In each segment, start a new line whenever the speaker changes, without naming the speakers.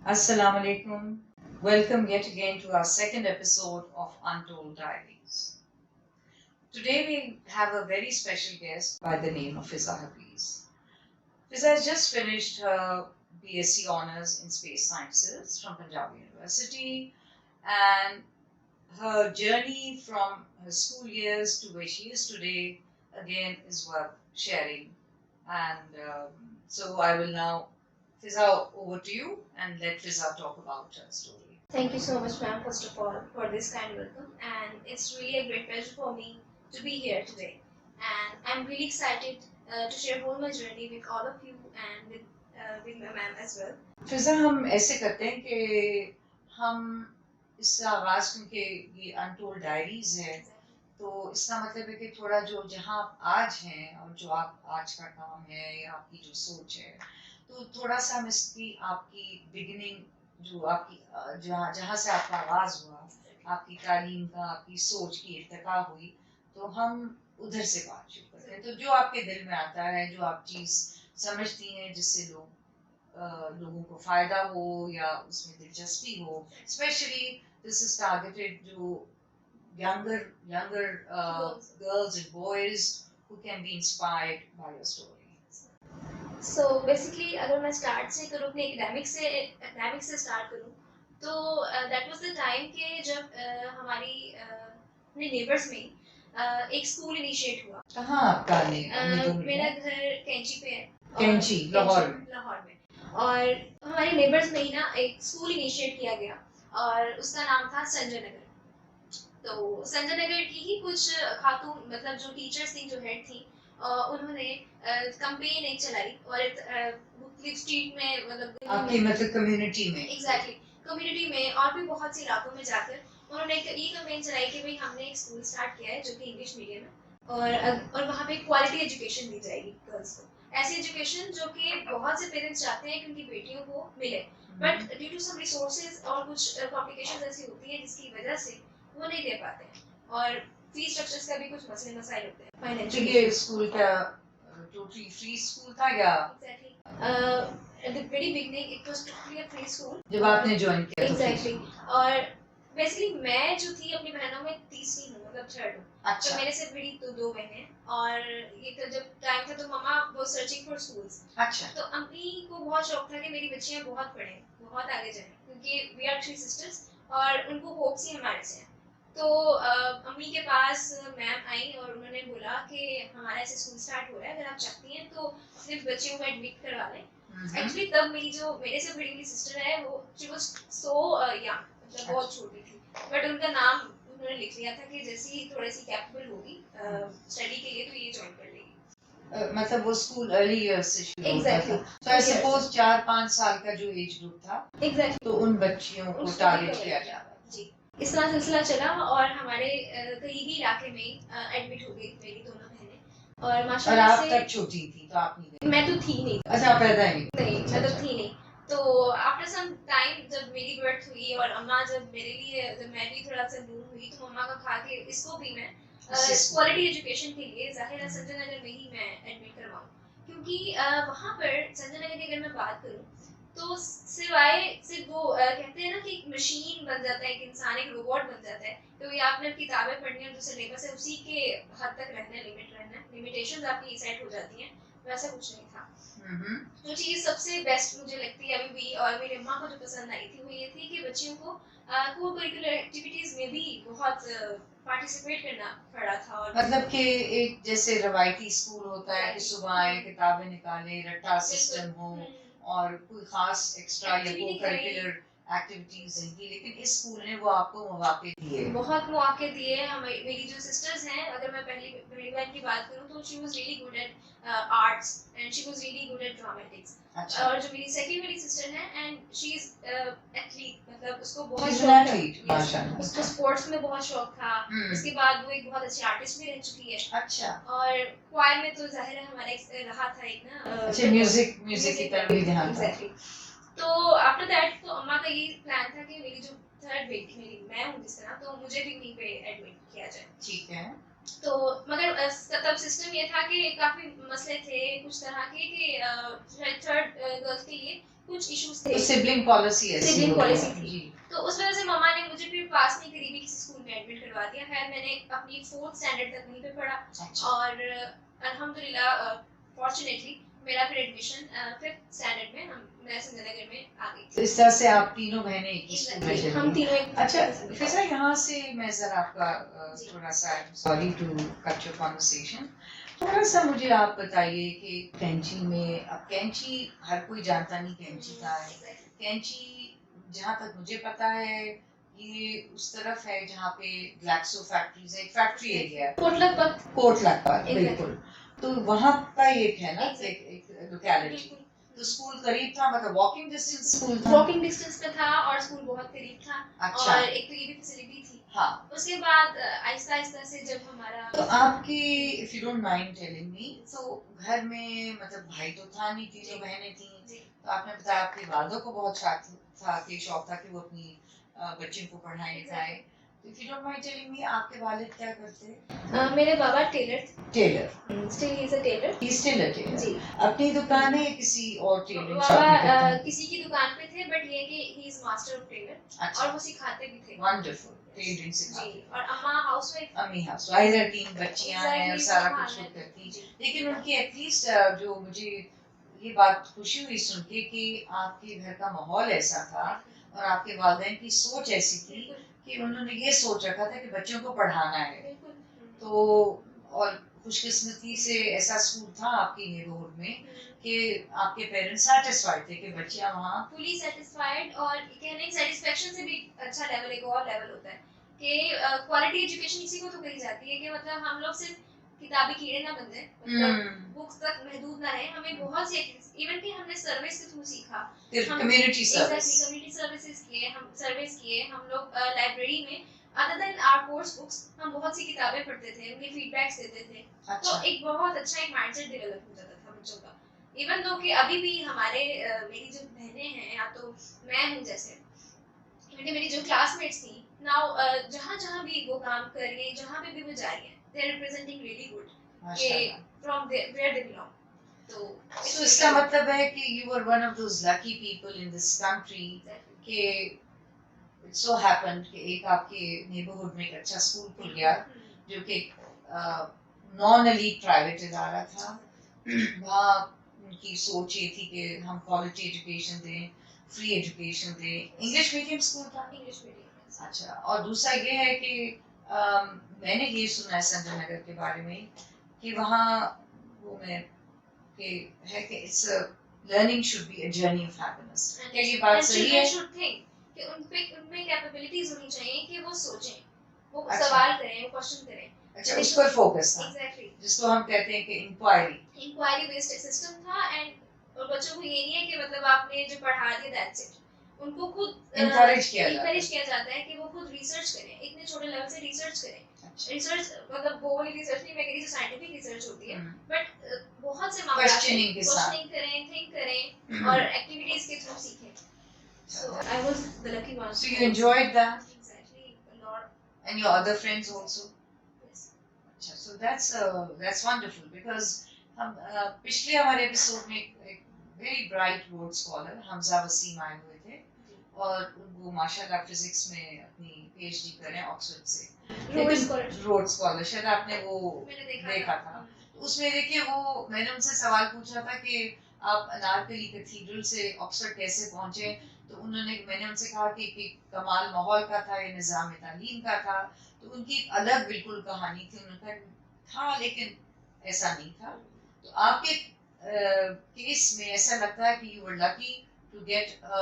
Assalamu alaikum. Welcome yet again to our second episode of Untold Diaries. Today we have a very special guest by the name of Fiza Hafiz. Fiza has just finished her BSc Honours in Space Sciences from Punjab University, and her journey from her school years to where she is today again is worth sharing. And so I will now, Fiza, over to you and let Fiza talk about her story.
Thank you so much, ma'am, first of all, for this kind welcome. And it's really a great pleasure for me to be here today. And I'm really excited to share all my journey with all of you and with my ma'am as well.
फिजा हम ऐसे करते हैं कि हम इसका आगाज क्योंकि ये अनटोल्ड डायरीज है तो इसका मतलब है कि थोड़ा जो जहाँ आप आज हैं और जो आप आज का काम है या आपकी जो सोच है तो थोड़ा सा हम इसकी आपकी बिगिनिंग जो आपकी जहाँ जहाँ से आपका आगाज हुआ आपकी तालीम का आपकी सोच की इर्तिका हुई तो हम उधर से बात शुरू करते हैं तो जो आपके दिल में आता है जो आप चीज़ समझती हैं जिससे लोगों को फायदा हो या उसमें दिलचस्पी हो स्पेशली दिस इज टारगेटेड जो younger girls and boys who can be inspired by your story.
So basically अगर मैं स्टार्ट से करूँ अपने एकेडमिक से स्टार्ट करूँ तो दैट वाज द टाइम के जब हमारी अपने नेबर्स में एक स्कूल इनिशिएट हुआ।
कहाँ आपका
मेरा घर कैंची पे है।
कैंची
लाहौर में और हमारे नेबर्स में ही ना एक स्कूल इनिशिएट किया गया और उसका नाम था संजय नगर। तो संजय नगर की ही कुछ खातून मतलब जो टीचर्स थी जो हेड थी उन्होंने कैंपेन एक चलाई और मुख्तलिफ स्ट्रीट में मतलब
आपकी मतलब कम्युनिटी में
एग्जैक्टली कम्युनिटी में और भी बहुत सी इलाकों में जाकर उन्होंने ये कैंपेन चलाई कि भाई हमने एक स्कूल स्टार्ट किया है जो कि इंग्लिश मीडियम है और वहाँ पे क्वालिटी एजुकेशन दी जाएगी गर्ल्स को ऐसी एजुकेशन जो कि बहुत से पेरेंट्स चाहते हैं कि उनकी बेटियों को मिले but due to some resources और कुछ कॉम्प्लिकेशंस ऐसी होती हैं जिसकी वजह से वो नहीं दे पाते हैं और फीस स्ट्रक्चर्स का भी कुछ मसले मसाइल होते हैं फाइनेंशियल
ये स्कूल का टोटली फ्री स्कूल था या
exactly at the very beginning it was totally a free school
जब आपने ज्वाइन किया
exactly और बेसिकली मैं जो थी अपनी बहनों में तीसरी हूँ मतलब थर्ड हूँ
अच्छा
तो मेरे से बड़ी दो बहनें और ये तो जब टाइम था तो मम्मा वो सर्चिंग फॉर स्कूल्स
अच्छा
तो अम्मी को बहुत शौक था कि मेरी बच्चियाँ बहुत पढ़ें बहुत आगे जाएं क्योंकि वी आर थ्री सिस्टर्स और उनको होप्स ही हमारे से हैं तो अम्मी के पास मैम आई और उन्होंने बोला कि हमारा ऐसे स्कूल स्टार्ट हो रहा है अगर आप चाहती हैं तो सिर्फ बच्चियों को एडमिट करवा लें एक्चुअली तब मेरी जो मेरे से बड़ी वाली सिस्टर है वो शी वाज सो यंग मतलब बहुत छोटी थी बट उनका नाम उन्होंने लिख लिया था कि जैसे ही थोड़ी सी कैपेबल होगी स्टडी के लिए तो ये ज्वाइन कर लेगी
मतलब वो स्कूल अर्ली ईयर्स से शुरू
Exactly.
होता था तो आई सपोज 4-5 साल का जो एज ग्रुप था
एग्जैक्टली
तो उन बच्चियों को टारगेट किया जा रहा
जी इस तरह सिलसिला चला और हमारे करीबी इलाके में एडमिट हो गई मेरी दोनों बहनें और
और
माशाल्लाह
आप
से
तब छोटी थी तो आप नहीं गई
मैं तो थी नहीं
अच्छा आप पैदा ही
नहीं मैं तो थी नहीं तो आफ्टर सम टाइम जब मेरी बर्थ हुई और अम्मा जब मेरे लिए जब मैं भी थोड़ा सा दूर हुई तो मम्मा का खा के इसको भी मैं क्वालिटी एजुकेशन के लिए जाहिर है संजय नगर में ही मैं एडमिट करवाऊँ क्योंकि वहाँ पर संजय नगर की अगर मैं बात करूँ तो सिवाय सिर्फ वो कहते हैं ना कि एक मशीन बन जाता है एक इंसान एक रोबोट बन जाता है तो ये आपने किताबें पढ़नी है जो सिलेबस है उसी के हद तक रहना है लिमिटेशंस आपकी सेट हो जाती हैं वैसा कुछ नहीं था जो चीज़ सबसे बेस्ट मुझे लगती है अभी भी और मेरी अम्मा को जो पसंद आई थी वो ये थी कि बच्चियों को को करिकुलर एक्टिविटीज में भी बहुत पार्टिसिपेट करना पड़ा था और
मतलब कि एक जैसे रवायती स्कूल होता है कि सुबह आए किताबें निकालें रट्टा सिस्टम हो और कोई खास एक्स्ट्रा या को करिकुलर एक्टिविटीज नहीं की लेकिन इस स्कूल ने वो आपको मौके दिए
बहुत मौके दिए मेरी जो सिस्टर्स हैं अगर मैं पहली बहन की बात करूं तो she was really good at arts and she was really good at dramatics
अच्छा
और जो मेरी सेकंड वाली सिस्टर है एंड शी इज एथलीट मतलब उसको बहुत
She's an
शौक
athlete,
था
माशाल्लाह।
उसको स्पोर्ट्स में बहुत शौक था उसके बाद वो एक बहुत अच्छी आर्टिस्ट भी रह चुकी है
अच्छा
और क्वायर में तो जाहिर है हमारा रहा था एक ना
अच्छा म्यूजिक की तरफ भी ध्यान था
एग्जैक्टली तो आफ्टर दैट तो अम्मा का ये प्लान था कि मेरी जो थर्ड बेटी मेरी मैं हूँ जिस तरह तो मुझे भी वहीं पे एडमिट किया जाए
ठीक है
तो मगर तब सिस्टम ये था कि काफी मसले थे कुछ तरह के कि थर्ड गर्ल्स के लिए कुछ इश्यूज थे,
तो सिबलिंग पॉलिसी ऐसी
सिबलिंग
होती है।
पॉलिसी थी,
जी।
तो उस वजह से मम्मा ने मुझे फिर पास में करीबी किसी स्कूल में एडमिट करवा दिया। खैर मैंने अपनी 4th स्टैंडर्ड तक वहीं पे पढ़ा
अच्छा।
और अल्हम्दुलिल्लाह फॉर्चुनेटली मेरा फिर एडमिशन 5th स्टैंडर्ड में मैं संजयनगर में आ गई
तो इस तरह से आप तीनों बहनें एक ही स्कूल में चली
हम
गईं।
तीनों एक
अच्छा फिजा, यहाँ से मैं जरा आपका
जी।
थोड़ा सा, sorry to cut your conversation, थोड़ा सा मुझे आप बताइए कि कैंची में, अब कैंची हर कोई जानता नहीं कैंची का है। कैंची जहाँ तक मुझे पता है ये उस तरफ है जहाँ पे ग्लैक्सो फैक्ट्रीज है, एक फैक्ट्री एरिया है, कोटलखपत बिल्कुल, तो वहाँ का एक है ना एक लोकेलिटी। तो स्कूल करीब था, मतलब वॉकिंग डिस्टेंस स्कूल था?
वॉकिंग डिस्टेंस पे था और स्कूल बहुत करीब था।
अच्छा।
और एक तो ये भी फैसिलिटी थी।
हाँ।
उसके बाद आहिस्ता आहिस्ता से जब हमारा,
तो आपकी, if you don't mind telling मी, तो घर में मतलब भाई तो था नहीं, तीनों बहनें थी, तो आपने बताया आपकी वालिदा को बहुत शौक था कि वो अपनी बच्चियों को पढ़ाएं लिखाएं, तो if you don't mind telling me, आपके वालिद क्या करते?
मेरे बाबा tailor.
Still he is a tailor? He still a tailor जी। अपनी दुकान है किसी और टेलरिंग शॉप में करते हैं?
किसी की दुकान पे थे, बट ये कि he is master of tailor.
अच्छा।
और वो सिखाते भी थे।
वंडरफुल, टेलरिंग सिखाते
जी। और अम्मा हाउसवाइफ।
अम्मी हाउसवाइफ है, 3 बच्चियां हैं और सारा कुछ खुद करती। लेकिन उनकी एटलीस्ट जो मुझे ये बात खुशी हुई सुन के कि आपके घर का माहौल ऐसा था और आपके वालिदैन की सोच ऐसी थी कि उन्होंने ये सोच रखा था कि बच्चों को पढ़ाना है। तो और खुशकिस्मती से ऐसा स्कूल था आपकी नेबरहुड में कि आपके पेरेंट्स सेटिस्फाइड थे कि बच्चियां वहाँ
फुली सेटिस्फाइड, और कहने सेटिस्फेक्शन से भी अच्छा लेवल, एक और लेवल होता है कि क्वालिटी एजुकेशन इसी को तो कही जाती है कि मतलब हम लोग सिर्फ किताबी कीड़े ना बन जाए, मतलब बुक्स तक महदूद ना रहे, हमें बहुत सी इवन कि हमने सर्विस के थ्रू सीखा,
कम्युनिटी
सर्विसेज किए, हम सर्विस किए, हम लोग लाइब्रेरी में other than our course books हम बहुत सी किताबें पढ़ते थे, उनके फीडबैक्स देते थे।
अच्छा।
तो एक बहुत अच्छा एक माइंडसेट डेवलप हो जाता था बच्चों का। इवन दो कि अभी भी हमारे मेरी जो बहनें हैं या तो मैं हूँ, जैसे मेरी जो क्लासमेट्स थी नाउ, जहाँ भी वो काम कर रही है, जहाँ पे भी वो जा रही है, they are representing really good from where they belong.
तो इसका मतलब है कि you were one of those lucky people in this country कि it so happened कि एक आपके neighborhood में एक अच्छा स्कूल खुल गया जो कि नॉन एलीट प्राइवेट इदारा था। वहाँ उनकी सोच ये थी कि हम क्वालिटी एजुकेशन दें, फ्री एजुकेशन दें। इंग्लिश मीडियम स्कूल था?
English medium.
अच्छा। और दूसरा ये है कि मैंने ये सुना है संजय नगर के बारे में कि वहाँ वो मैं कि है कि it's learning should be a journey of happiness. क्या ये बात सही है?
कि उनमें कैपेबिलिटीज होनी चाहिए कि वो सोचें, वो
अच्छा।
सवाल करें, वो क्वेश्चन करें।
अच्छा, उस पर फोकस था।
एग्जैक्टली।
जिसको हम कहते हैं कि इंक्वायरी
बेस्ड सिस्टम था। एंड और बच्चों को ये नहीं है कि मतलब आपने जो पढ़ा दिया दैट्स इट, उनको खुद
encourage किया
जाता है कि वो खुद रिसर्च करें, इतने छोटे लेवल से रिसर्च करें।
अच्छा।
रिसर्च मतलब वो वाली रिसर्च नहीं, मैं कह रही जो साइंटिफिक रिसर्च होती है, बट बहुत से मामले
क्वेश्चनिंग
करें, थिंक करें और एक्टिविटीज के थ्रू सीखें। So I was the lucky one.
So you enjoyed that?
Exactly, a lot.
And your other friends also?
Yes.
अच्छा, so that's wonderful because हम पिछले हमारे एपिसोड में एक very bright Rhodes scholar Hamza Waseem आए हुए थे और वो माशाल्लाह फिजिक्स में अपनी पीएचडी कर रहे हैं ऑक्सफोर्ड से। रोड स्कॉलर शायद आपने वो देखा था। तो उसमें देखिए वो मैंने उनसे सवाल पूछा था कि आप अनारकली कैथीड्रल से ऑक्सफोर्ड कैसे पहुंचे, तो मैंने उनसे कहा कि कमाल माहौल का था, ये निज़ाम तालीम का था। तो उनकी अलग बिल्कुल कहानी थी, उनका था लेकिन ऐसा नहीं था। तो आपके केस में ऐसा लगता है कि you were lucky to get a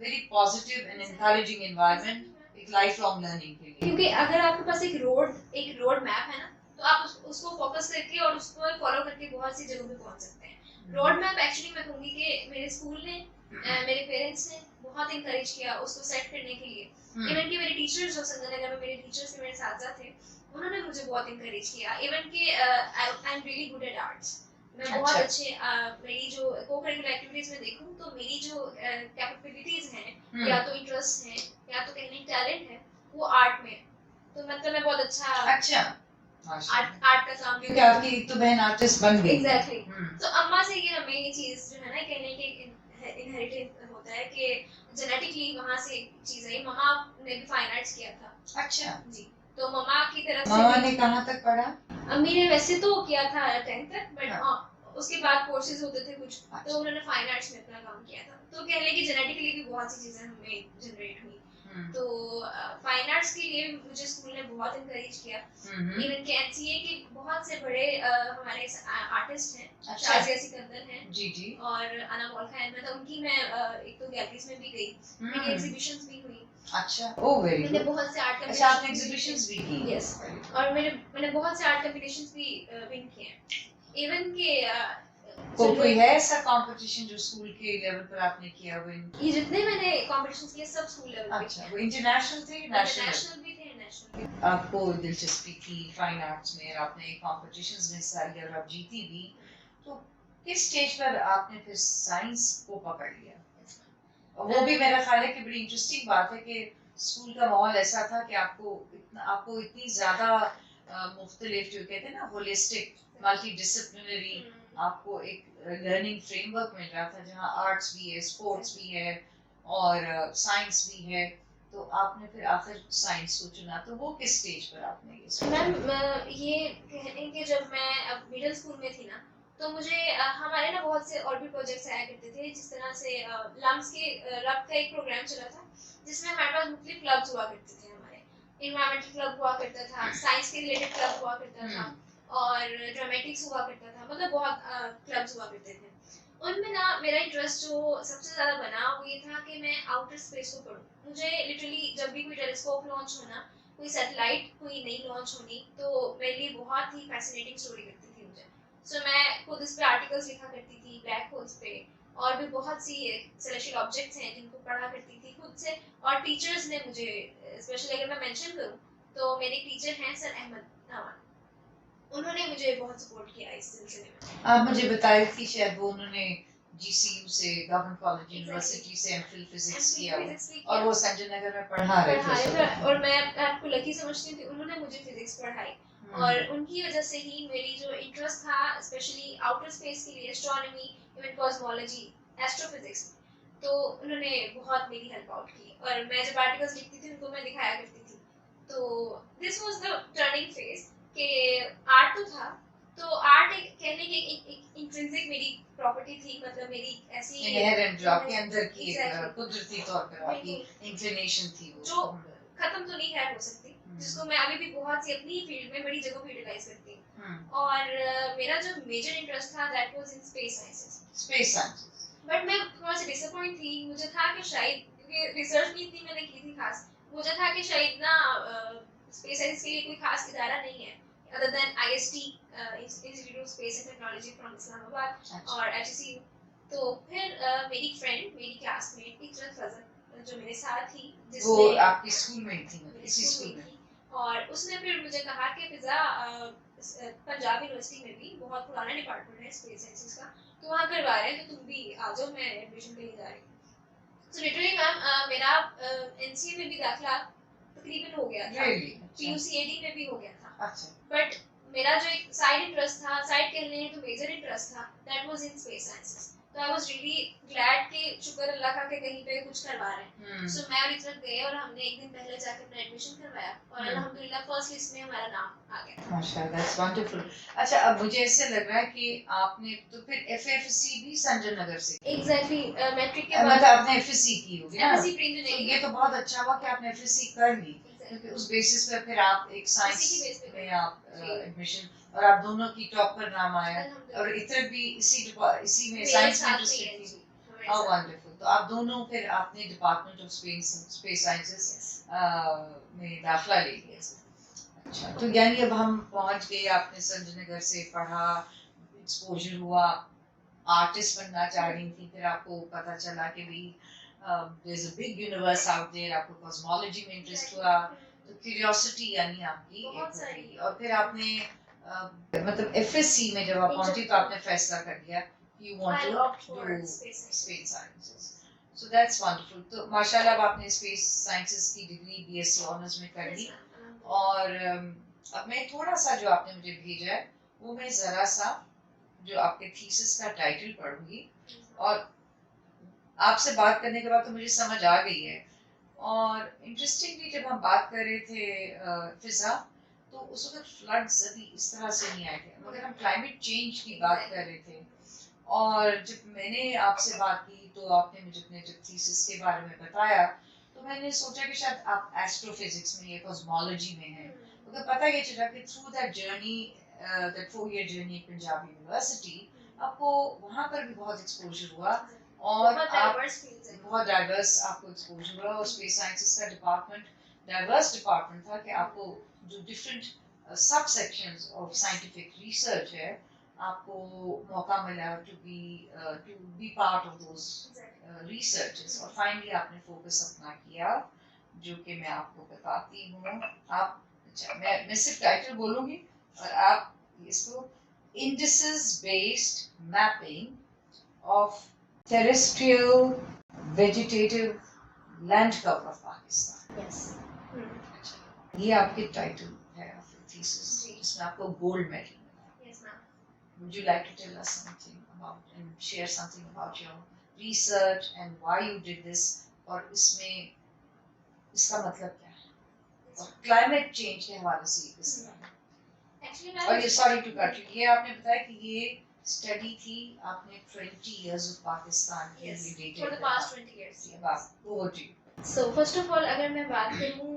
very positive and encouraging environment एक लाइफ लॉन्ग लर्निंग के लिए।
क्योंकि अगर आपके पास एक रोड मैप है ना, तो आप उसको फोकस करके और उसको फॉलो करके बहुत सी जगहों पे पहुंच सकते हैं। रोड मैप एक्चुअली मैं कहूँगी कि मेरे स्कूल ने, मेरे पेरेंट्स ने बहुत इंकरेज किया उसको सेट करने के लिए। इवन कि मेरे टीचर्स जो संजयनगर में मेरे टीचर्स मेरे साथ थे, उन्होंने मुझे बहुत इंकरेज किया। इवन कि I am really good at arts, मैं बहुत अच्छे मेरी जो को करिकुलर एक्टिविटीज में देखूं तो मेरी जो कैपेबिलिटीज हैं या तो इंटरेस्ट हैं या तो कहने टैलेंट है, वो आर्ट में। तो मतलब मैं बहुत अच्छा आर्ट का काम,
क्योंकि आपकी तो बहन आर्टिस्ट बन गई।
एग्जैक्टली। तो अम्मा से ये हमें ये चीज जो है ना कहने की इनहेरिटेड होता है कि जेनेटिकली वहाँ से चीज़ आई। मम्मा ने भी फाइन आर्ट्स किया था।
अच्छा
जी, तो मम्मा की तरफ से
मामा ने कहाँ तक पढ़ा?
अम्मी ने वैसे तो किया था 10th तक, बट
हाँ।
उसके बाद कोर्सेज होते थे कुछ,
अच्छा।
तो उन्होंने फाइन आर्ट्स में अपना काम किया था। तो कह लें कि जेनेटिकली भी बहुत सी चीज़ें हमें जनरेट हुई। तो फाइन आर्ट्स के लिए मुझे स्कूल ने बहुत इनकरेज किया। इवन के एनसीए के बहुत से बड़े हमारे आर्टिस्ट हैं।
अच्छा।
शाजिया सिकंदर हैं
जी जी
और अना मौल खान, मतलब उनकी मैं एक तो गैलरीज में भी गई, मेरी एग्जीबिशंस भी हुई।
अच्छा ओह वेरी
मैंने
गुड।
बहुत से आर्ट
अच्छा आपने एग्जीबिशंस भी की?
यस, और मैंने बहुत से आर्ट कॉम्पिटिशन्स भी विन किए हैं। इवन के
कोई है ऐसा कंपटीशन जो स्कूल के लेवल पर आपने किया हुआ?
ये जितने मैंने कॉम्पिटिशन्स किए सब स्कूल लेवल पे।
अच्छा वो इंटरनेशनल थे?
नेशनल भी थे, नेशनल भी।
आपको दिलचस्पी थी फाइन आर्ट्स में, आपने कॉम्पिटिशन्स में हिस्सा लिया और आप जीती भी, तो किस स्टेज पर आपने फिर साइंस को पकड़ लिया? वो भी मेरा ख्याल है कि बड़ी इंटरेस्टिंग बात है कि स्कूल का माहौल ऐसा था कि आपको इतनी ज़्यादा मुख्तलिफ जो कहते हैं ना होलिस्टिक मल्टी डिसिप्लिनरी आपको एक लर्निंग फ्रेमवर्क मिल रहा था जहाँ आर्ट्स भी है, स्पोर्ट्स भी है और साइंस भी है। तो आपने फिर आखिर साइंस को चुना, तो वो किस स्टेज पर आपने ये सोचा?
मैम ये कहने कि जब मैं मिडिल स्कूल में थी ना, तो मुझे हमारे ना बहुत से और भी प्रोजेक्ट्स आया करते थे, जिस तरह से लम्स के रब का एक प्रोग्राम चला था जिसमें हमारे पास मुख्तलिफ क्लब्स हुआ करते थे। हमारे इन्वायरमेंटल क्लब हुआ करता था, साइंस के रिलेटेड क्लब हुआ करता था और ड्रामेटिक्स हुआ करता था, मतलब बहुत क्लब्स हुआ करते थे। उनमें ना मेरा इंटरेस्ट जो सबसे ज़्यादा बना वो ये था कि मैं आउटर स्पेस को पढूं। मुझे लिटरली जब भी कोई टेलीस्कोप लॉन्च होना, कोई सैटेलाइट कोई नई लॉन्च होनी, तो मेरे लिए बहुत ही फैसिनेटिंग स्टोरी लगती थी मुझे। सो मैं खुद इस पे आर्टिकल्स लिखा करती थी, ब्लैक होल्स पे और भी बहुत सी सेलेस्टियल ऑब्जेक्ट्स हैं जिनको पढ़ा करती थी खुद से। और टीचर्स ने मुझे, स्पेशली अगर मैं मेंशन करूं, तो मेरे टीचर हैं सर अहमद नवान, उन्होंने मुझे बहुत सपोर्ट किया इस सिलसिले में।
आप मुझे बताए कि शायद वो उन्होंने GCU से, गवर्नमेंट कॉलेज यूनिवर्सिटी से एमफिल फिजिक्स किया और वो संजय नगर में पढ़ा रहे थे।
और मैं आपको लकी समझती थी, उन्होंने मुझे फिजिक्स पढ़ाई और उनकी वजह से ही मेरी जो इंटरेस्ट था स्पेशली आउटर स्पेस के लिए, एस्ट्रोनॉमी, इवन कॉस्मोलॉजी, एस्ट्रोफिजिक्स, तो उन्होंने बहुत मेरी हेल्प आउट की। और मैं जब आर्टिकल्स लिखती थी उनको मैं दिखाया करती थी। तो this was the turning phase कि आर्ट तो था, तो आर्ट एक कहने की एक इंट्रिंसिक मेरी प्रॉपर्टी थी, मतलब मेरी ऐसी
इनहेरेंट जो आपके अंदर की एक कुदरती तौर पर आपकी इंक्लिनेशन थी वो
जो खत्म तो नहीं है हो सकती, जिसको मैं अभी भी बहुत सी अपनी फील्ड में बड़ी जगह पे यूटिलाइज करती हूँ। और मेरा जो मेजर इंटरेस्ट था that was in space sciences.
Space sciences,
but मैं थोड़ा सा डिसअपॉइंट थी। मुझे था कि शायद, क्योंकि रिसर्च भी इतनी मैंने की थी खास, मुझे था कि शायद ना स्पेस साइंस के लिए कोई खास इदारा नहीं है other than IST, Institute of Space and Technology from Islamabad और HSU। तो फिर मेरी फ्रेंड, मेरी क्लासमेट इकरत फजल जो मेरे साथ थी,
वो आपकी स्कूल में थी, इसी स्कूल में,
और उसने फिर मुझे कहा कि फिजा पंजाब यूनिवर्सिटी में भी बहुत पुराना डिपार्टमेंट है स्पेस साइंसेस का, तो वहाँ करवा रहे हैं, तो तुम भी आ जाओ, मैं एडमिशन के लिए जा रही हूँ। सो लिटरली मैम मेरा NCA में भी दाखिला तकरीबन हो गया था, PUCAD में भी हो गया था। बट मेरा जो एक साइड इंटरेस्ट था, साइड कह लें तो मेजर इंटरेस्ट था, that was in space sciences. तो आई वाज रियली ग्लैड कि शुक्र अल्लाह का कि कहीं पे कुछ करवा रहे हैं। सो मैं और इकरत गए और हमने एक दिन पहले जाकर अपना एडमिशन करवाया और अल्हम्दुलिल्लाह फर्स्ट लिस्ट में हमारा नाम आ गया।
माशाल्लाह, दैट्स वंडरफुल। अच्छा अब मुझे ऐसे लग रहा है कि आपने तो फिर FFC भी संजय नगर से?
एग्जैक्टली, मैट्रिक के बाद
मतलब आपने FSC की होगी ना?
FSC pre engineering.
ये तो बहुत अच्छा हुआ कि आपने FSC कर ली, क्योंकि उस बेसिस पर फिर आप एक साइंस में आप एडमिशन, और आप दोनों की टॉप पर नाम आया और इतर भी इसी में साइंस में इंटरेस्टेड थी। How wonderful. तो आप दोनों फिर आपने डिपार्टमेंट ऑफ स्पेस साइंसेस में दाखिला ले लिया। अच्छा, तो यानी अब हम पहुंच गए, आपने संजय नगर से पढ़ा, एक्सपोजर हुआ, आर्टिस्ट बनना चाह रही थी, फिर आपको पता चला कि भी there is a big universe out there, आपको कॉस्मोलॉजी में इंटरेस्ट हुआ, तो क्यूरियोसिटी यानी आपकी एक हो गई, और फिर आपने मतलब FSC में जब आप पहुंची तो आपने फैसला कर लिया you want to do space sciences. So that's wonderful. तो माशाल्लाह अब आपने स्पेस साइंसेस की डिग्री BSc ऑनर्स में कर ली, और अब मैं थोड़ा सा जो आपने मुझे भेजा है वो मैं ज़रा सा जो आपके थीसिस का टाइटल पढ़ूंगी, और आपसे बात करने के बाद तो मुझे समझ आ गई है। और इंटरेस्टिंगली जब हम बात कर रहे थे फिजा, तो उस वक्त फ्लड्स अभी इस तरह से नहीं आए थे, मगर हम क्लाइमेट चेंज की बात कर रहे थे। और जब मैंने आपसे बात की तो आपने मुझे अपने जब थीसिस के बारे में बताया, तो मैंने सोचा कि शायद आप एस्ट्रोफिजिक्स में या कॉस्मोलॉजी में हैं। तो पता ये चला कि through that journey, that 4 year journey Punjab university, आपको वहाँ पर भी बहुत एक्सपोजर हुआ और आप बहुत डाइवर्स आपको एक्सपोजर हुआ। और स्पेस साइंसेस का डिपार्टमेंट डाइवर्स डिपार्टमेंट था कि आपको जो डिफरेंट सब सेक्शंस ऑफ साइंटिफिक रिसर्च है, आपको मौका मिला to be part of those researches. और फाइनली आपने फोकस अपना किया, जो कि मैं आपको बताती हूँ। आप अच्छा, मैं सिर्फ टाइटल बोलूँगी और आप इसको indices based mapping of terrestrial vegetative land cover of Pakistan।
Yes.
अच्छा, ये आपके टाइटल है आपके थीसिस, जिसमें आपको गोल्ड मेडल मिला।
Yes, ma'am.
Would you like to tell us something about and share something about your research and why you did this, और इसमें इसका मतलब क्या है और क्लाइमेट चेंज के हवाले से किस तरह?
Actually,
और ये सॉरी टू कट यू, ये आपने बताया कि ये स्टडी थी आपने 20 years of पाकिस्तान के
yes,
लिए
for the past 20 years.
ये बात over to you.
So first of all, अगर मैं बात करूँ,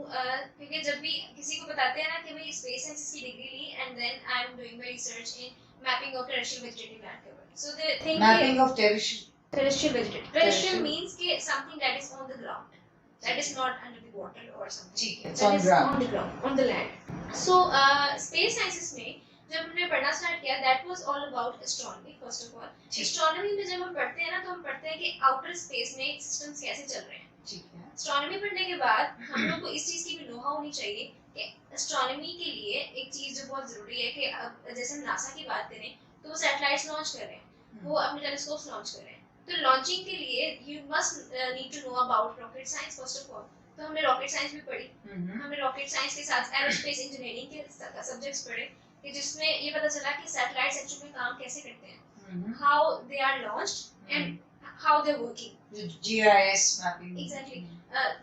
क्योंकि जब भी किसी को बताते हैं ना कि भाई स्पेस साइंस की डिग्री ली and then I am doing my research in mapping of terrestrial vegetative land cover. So the thing
mapping of
terrestrial vegetative. Terrestrial means कि something that is on the ground, that is not under the water or something.
ठीक है,
that is on the ground, on the land. So space sciences में जब हमने पढ़ना start किया, that was all about astronomy first of all. Astronomy में जब हम पढ़ते हैं ना, तो हम पढ़ते हैं कि outer space में systems कैसे चल रहे हैं।
ठीक है।
एस्ट्रोनॉमी पढ़ने के बाद हम लोग को इस चीज़ की भी नोहा होनी चाहिए कि एस्ट्रोनॉमी के लिए एक चीज़ जो बहुत ज़रूरी है कि अब जैसे हम नासा की बात करें तो वो सैटेलाइट्स लॉन्च कर रहे हैं, वो अपने टेलीस्कोप्स लॉन्च कर रहे हैं। तो लॉन्चिंग के लिए you must need to know about rocket science first of all. तो हमने रॉकेट साइंस भी पढ़ी, हमने रॉकेट साइंस के साथ एरोस्पेस इंजीनियरिंग के सब्जेक्ट्स पढ़े कि जिसमें ये पता चला कि सैटेलाइट्स एक्चुअली में काम कैसे करते हैं, how they are launched and how they're working.
The GIS mapping.
Exactly.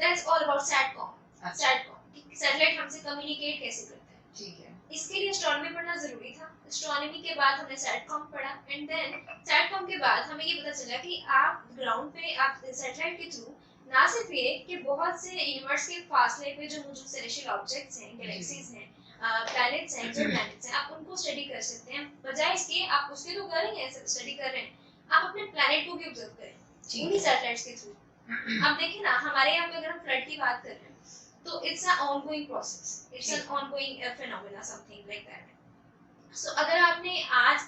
That's all about SATCOM. SATCOM. Satellite हमसे कम्युनिकेट कैसे करता है।
ठीक है।
इसके लिए एस्ट्रोनॉमी पढ़ना जरूरी था। एस्ट्रोनॉमी के बाद हमने सैटकॉम पढ़ा एंड देन सैटकॉम के बाद हमें ये पता चला कि आप ग्राउंड पे आप सैटेलाइट के थ्रू ना सिर्फ ये कि बहुत से यूनिवर्स के फासले पे जो मौजूद सेलेस्टियल ऑब्जेक्ट्स हैं, गैलेक्सीज हैं, प्लैनेट्स हैं, जो प्लैनेट्स हैं, आप उनको स्टडी कर सकते हैं। बजाय इसके आप उसके तो कर रहे हैं, स्टडी कर रहे हैं, आप अपने प्लैनेट को भी ऑब्जर्व करें उन्हीं सैटेलाइट्स के थ्रू। आप देखिए ना, हमारे यहाँ पे अगर हम फ्लड की बात कर रहे हैं तो it's a ongoing process, it's an ongoing phenomena, something like that. So अगर आपने आज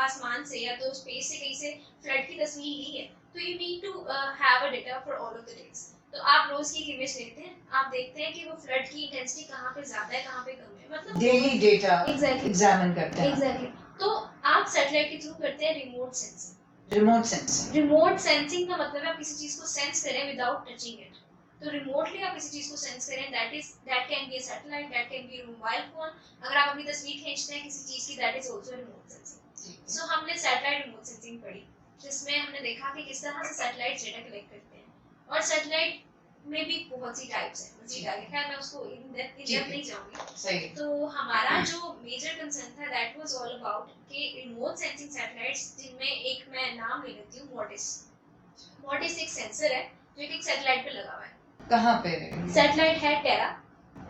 आसमान से या तो स्पेस से कहीं से फ्लड की तस्वीर ली है तो you need to have a data for all of the days. तो आप रोज की इमेज लेते हैं, आप देखते हैं कि वो फ्लड की इंटेंसिटी कहाँ पे ज्यादा है, कहाँ पे कम है, मतलब
डेली डेटा एग्जामिन करते हैं।
एग्जैक्टली। तो आप सैटेलाइट के थ्रू करते हैं रिमोट सेंसिंग। रिमोट सेंसिंग का मतलब है आप किसी चीज को सेंस करें विदाउट टचिंग इट। तो रिमोटली आप किसी चीज को सेंस करें, that can be a satellite, that can be a mobile phone. अगर आप अपनी तस्वीर खींचते हैं किसी चीज की, that is also remote sensing. So हमने सैटेलाइट रिमोट सेंसिंग पढ़ी, जिसमें हमने देखा कि किस तरह से सैटेलाइट डेटा कलेक्ट करते हैं। और सैटेलाइट में भी बहुत सी टाइप्स हैं, मजीद आगे खैर मैं उसको इन डेप्थ नहीं जाऊंगी। तो हमारा जो मेजर कंसर्न था दैट वाज ऑल अबाउट कि रिमोट सेंसिंग सैटेलाइट्स, जिनमें एक मैं नाम ले लेती हूँ, मोडिस एक सेंसर है जो एक सैटेलाइट पे लगा हुआ है।
कहाँ पे
सैटेलाइट है टेरा।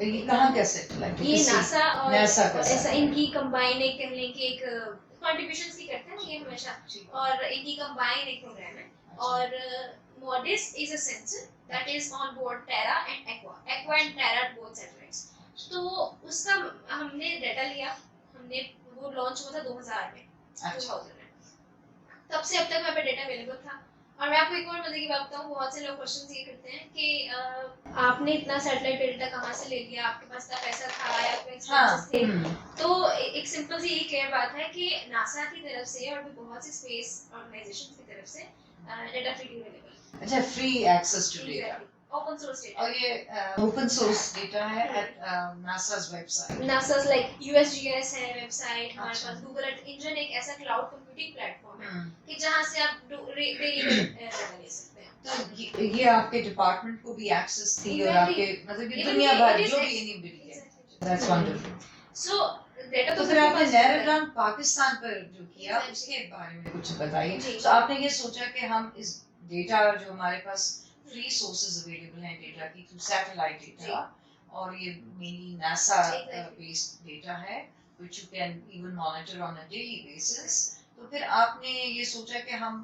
ये कहाँ का सैटेलाइट है?
ये नासा और
ऐसा
इनकी कंबाइन एक कहने की एक कंट्रीब्यूशंस की करते हैं ये हमेशा, और इनकी कंबाइन एक प्रोग्राम है। और MODIS is a sensor that is on board Terra and Aqua and Terra both satellites. तो उसका हमने डेटा लिया, हमने वो लॉन्च हुआ था 2000 में, 2000 में। तब से अब तक वहाँ पे डेटा अवेलेबल था। और मैं आपको एक और मजे की बात बताऊँ, बहुत से लोग क्वेश्चन ये करते हैं कि आपने इतना सैटेलाइट डेटा कहाँ से ले लिया, आपके पास इतना पैसा था या आपके एक्सपेंसेस थे? तो एक सिंपल सी ये क्लियर बात है कि नासा की तरफ से और भी बहुत सी स्पेस ऑर्गेनाइजेशंस की तरफ से डेटा फ्रीली अवेलेबल।
अच्छा, free access to data.
Open source data.
और ये ओपन सोर्स डेटा है at NASA's website.
NASA's like USGS है वेबसाइट, हमारे
अच्छा।
पास गूगल अर्थ इंजन एक ऐसा क्लाउड कंप्यूटिंग प्लेटफॉर्म है
हम्म।
कि जहां से आप डेली डेटा ले सकते हैं।
तो ये आपके डिपार्टमेंट को भी एक्सेस थी और
Exactly.
आपके मतलब ये
Even
दुनिया
it
भर
is
जो भी
ex-
एनीबडी है।
Exactly.
That's wonderful.
So data
तो
तो
फिर
सबके
आपने
पास
नैरो
होता है।
डाउन पाकिस्तान पर जो किया
Exactly.
उसके बारे में कुछ बताइए।
जी।
तो आपने ये सोचा कि हम इस डेटा जो हमारे पास फ्री सोर्सेज अवेलेबल हैं डेटा की थ्रू सैटेलाइट डेटा और ये मेनली नासा बेस्ड डेटा है which you can even monitor on a daily basis. तो फिर आपने ये सोचा कि हम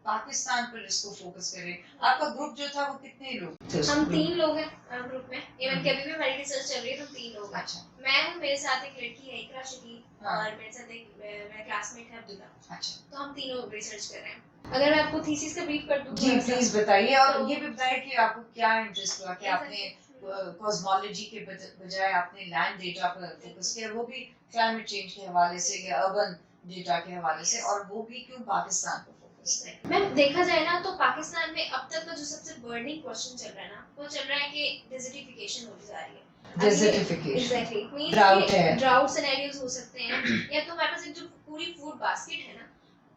पाकिस्तान पर इसको फोकस करें। आपका ग्रुप जो था वो कितने लोग थे?
हम 3 लोग हैं ग्रुप में। इवन कि अभी भी हमारी रिसर्च चल रही है तो 3 लोग हैं।
अच्छा।
मैं हूँ, मेरे साथ एक लड़की है इकरा शकील
हाँ।
और मेरे साथ एक मेरा क्लासमेट है अब्दुल्ला।
अच्छा।
तो हम तीनों रिसर्च कर रहे हैं। अगर मैं आपको थीसिस का ब्रीफ कर दूं
जी प्लीज बताइए और
तो-
ये भी बताइए कि आपको क्या इंटरेस्ट हुआ कि आपने कॉस्मोलॉजी के बजाय आपने लैंड डेटा पर फोकस किया, वो भी क्लाइमेट चेंज के हवाले से या अर्बन डेटा के हवाले से, और वो भी क्यों पाकिस्तान पर फोकस किया?
मैम देखा जाए ना तो पाकिस्तान में अब तक का जो सबसे बर्निंग क्वेश्चन चल रहा है ना वो चल रहा है कि डेजर्टिफिकेशन होती जा रही है।
डेजर्टिफिकेशन,
एग्जैक्टली, मींस
ड्राउट है,
ड्राउट सिनेरियोज हो सकते हैं या तो हमारे पास एक जो पूरी फूड बास्केट है ना